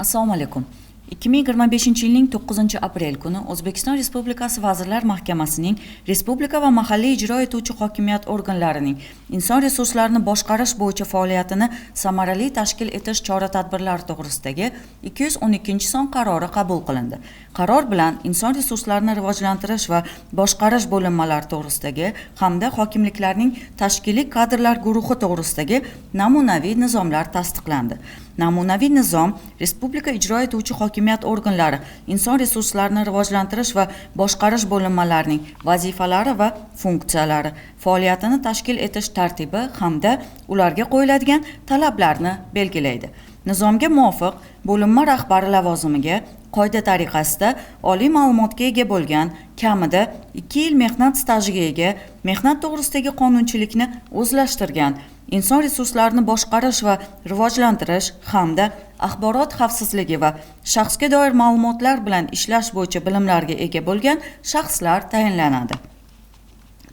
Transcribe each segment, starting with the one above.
Assalomu alaykum. 2025-yilning 9-aprel kuni O'zbekiston Respublikasi Vazirlar Mahkamasining Respublika va mahalliy ijro etuvchi hokimiyat organlarining inson resurslarini boshqarish bo'yicha faoliyatini samarali tashkil etish chora-tadbirlari to'g'risidagi 212-son qarori qabul qilindi. Qaror bilan inson resurslarini rivojlantirish va boshqarish bo'linmalari to'g'risidagi hamda hokimliklarning tashkiliy kadrlar guruhi to'g'risidagi namunaviy nizomlar tasdiqlandi. Namunaviy nizom Respublika ijro etuvchi hokimiyat organlari inson resurslarini rivojlantirish va boshqarish bo'linmalarining vazifalari va funksiyalari, faoliyatini tashkil etish tartibi hamda ularga qo'yiladigan talablarni belgilaydi. Nizomga muvofiq bo'linma rahbari lavozimiga qoida tariqasida oliy ma'lumotga ega bo'lgan, kamida 2 yil mehnat stajiga ega, mehnat to'g'risidagi qonunchilikni o'zlashtirgan, inson resurslarini boshqarish va rivojlantirish hamda axborot xavfsizligi va shaxsga doir ma'lumotlar bilan ishlash bo'yicha bilimlarga ega bo'lgan shaxslar tayinlanadi.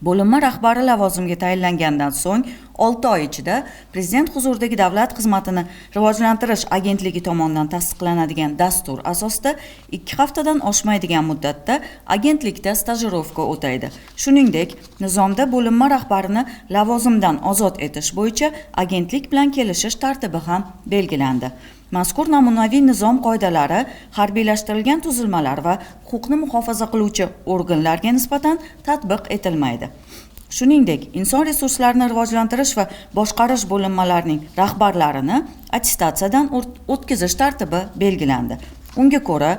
Bo'linma rahbari lavozimiga tayinlangandan so'ng 6 oy ichida Prezident huzuridagi davlat xizmatini rivojlantirish agentligi tomonidan tasdiqlanadigan dastur asosida 2 haftadan oshmaydigan muddatda agentlikda stajirovka o'taydi. Shuningdek, nizomda bo'linma rahbarini lavozimdan ozod etish bo'yicha agentlik bilan kelishish tartibi ham belgilandi. Mazkur namunaviy nizom qoidalari harbiylashtirilgan tuzilmalar va huquqni muhofaza qiluvchi organlarga nisbatan tatbiq etilmaydi. Shuningdek, inson resurslarini rivojlantirish va boshqarish bo'linmalarining rahbarlarini attestatsiyadan o'tkazish tartibi belgilandi. Unga ko'ra,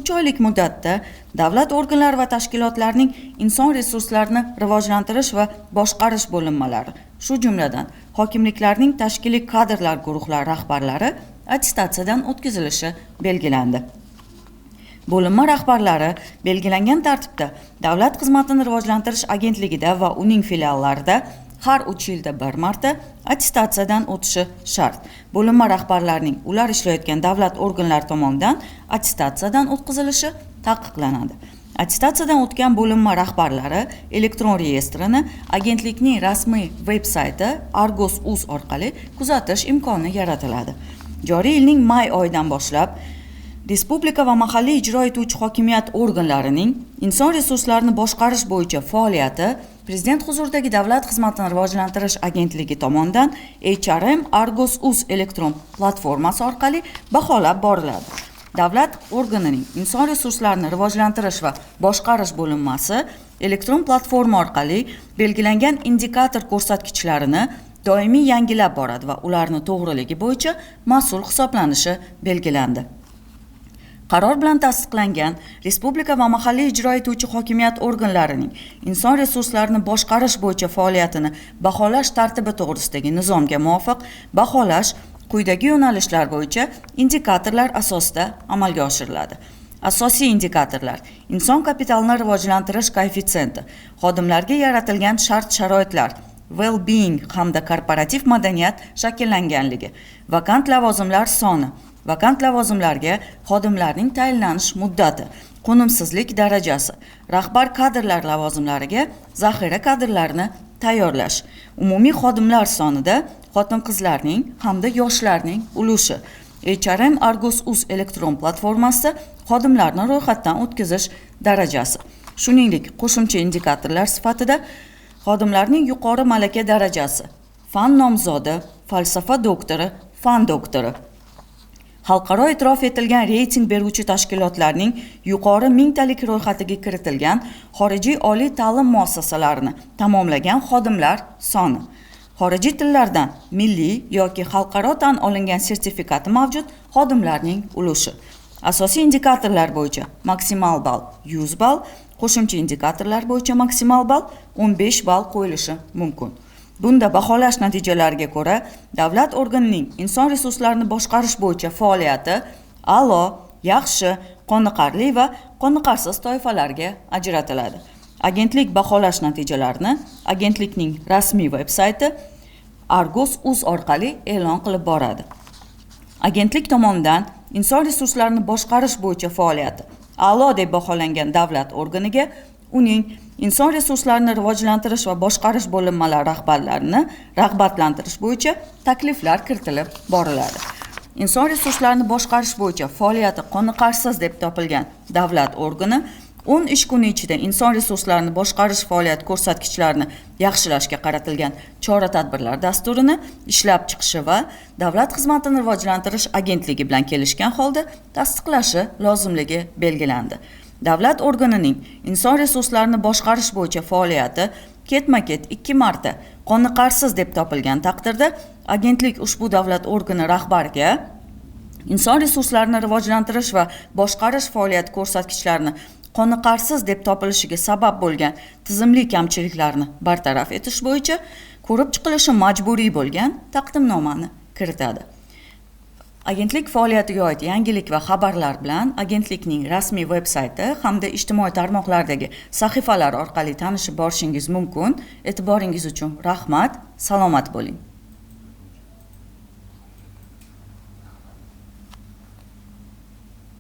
3 oylik muddatda davlat organlari va tashkilotlarining inson resurslarini rivojlantirish va boshqarish bo'linmalari, shu jumladan hokimliklarning tashkiliy kadrlar guruhlari rahbarlari attestatsiyadan o'tkazilishi belgilandi. Bo'linma rahbarlari belgilangan tartibda davlat xizmatini rivojlantirish agentligida va uning filiallarida har 3 yilda bir marta attestatsiyadan o'tishi shart. Bo'linma rahbarlarining ular ishlayotgan davlat organlari tomonidan attestatsiyadan o'tkazilishi taqiqlanadi. Attestatsiyadan o'tgan bo'linma rahbarlari elektron reyestrini agentlikning rasmiy veb-sayti Argos.uz orqali kuzatish imkoni yaratiladi. Joriy yilning may oyidan boshlab Respublika va mahalliy ijro etuvchi hokimiyat organlarining inson resurslarini boshqarish bo'yicha faoliyati Prezident huzuridagi davlat xizmatini rivojlantirish agentligi tomonidan HRM Argos.uz elektron platformasi orqali baholab boriladi. Davlat organining inson resurslarini rivojlantirish va boshqarish bo'linmasi elektron platforma orqali belgilangan indikator ko'rsatkichlarini doimiy yangilab boradi va ularni to'g'riligi bo'yicha mas'ul hisoblanishi belgilandi. Qaror bilan tasdiqlangan Respublika va mahalliy ijro etuvchi hokimiyat organlarining inson resurslarini boshqarish bo'yicha faoliyatini baholash tartibi to'g'risidagi nizomga muvofiq baholash quyidagi yo'nalishlar bo'yicha indikatorlar asosida amalga oshiriladi. Asosiy indikatorlar: inson kapitalini rivojlantirish koeffitsiyenti, xodimlarga yaratilgan shart-sharoitlar, well-being hamda korporativ madaniyat shakllanganligi, vakant lavozimlar soni, vakant lavozimlarga xodimlarning tayinlanish muddati, qo'nimsizlik darajasi, rahbar kadrlar lavozimlariga zaxira kadrlarini tayyorlash, umumiy xodimlar sonida xotin-qizlarning hamda yoshlarning ulushi, HRM Argos.uz elektron platformasida xodimlarni ro'yxatdan o'tkazish darajasi. Shuningdek, qo'shimcha indikatorlar sifatida xodimlarning yuqori malaka darajasi, fan nomzodi, falsafa doktori, fan doktori, xalqaro e'tirof etilgan reyting beruvchi tashkilotlarning yuqori 1000 talik ro'yxatiga kiritilgan xorijiy oliy ta'lim muassasalarini tamomlagan xodimlar soni, xorijiy tillardan milliy yoki xalqaro tan olingan sertifikati mavjud xodimlarning ulushi. Asosiy indikatorlar bo'yicha maksimal ball 100 ball, qo'shimcha indikatorlar bo'yicha maksimal ball 15 ball qo'yilishi mumkin. Bunda baholash natijalariga ko'ra davlat organining inson resurslarini boshqarish bo'yicha faoliyati a'lo, yaxshi, qoniqarli va qoniqarsiz toifalarga ajratiladi. Agentlik baholash natijalarini agentlikning rasmiy veb-sayti Argos.uz orqali e'lon qilib boradi. Agentlik tomonidan inson resurslarini boshqarish bo'yicha faoliyati a'lo deb baholangan davlat organiga uning inson resurslarini rivojlantirish va boshqarish bo'linmalari rahbarlarini rag'batlantirish bo'yicha takliflar kiritilib boriladi. inson resurslarini boshqarish bo'yicha faoliyati qoniqarsiz deb topilgan davlat organi 10 ish kuni ichida inson resurslarini boshqarish faoliyat ko'rsatkichlarini yaxshilashga qaratilgan chora-tadbirlar dasturini ishlab chiqishi va Davlat xizmatini rivojlantirish agentligi bilan kelishgan holda tasdiqlashi lozimligi belgilandi. Davlat organining inson resurslarini boshqarish bo'yicha faoliyati ketma-ket 2 marta qoniqarsiz deb topilgan taqdirda agentlik ushbu davlat organi rahbariga inson resurslarini rivojlantirish va boshqarish faoliyat ko'rsatkichlarini qoniqarsiz deb topilishiga sabab bo'lgan tizimli kamchiliklarni bartaraf etish bo'yicha ko'rib chiqilishi majburiy bo'lgan taqdimnomani kiritadi. Agentlik faoliyatiga oid yangilik va xabarlar bilan agentlikning rasmiy veb-sayti hamda ijtimoiy tarmoqlardagi sahifalar orqali tanishib borishingiz mumkin. E'tiboringiz uchun rahmat. Salomat bo'ling.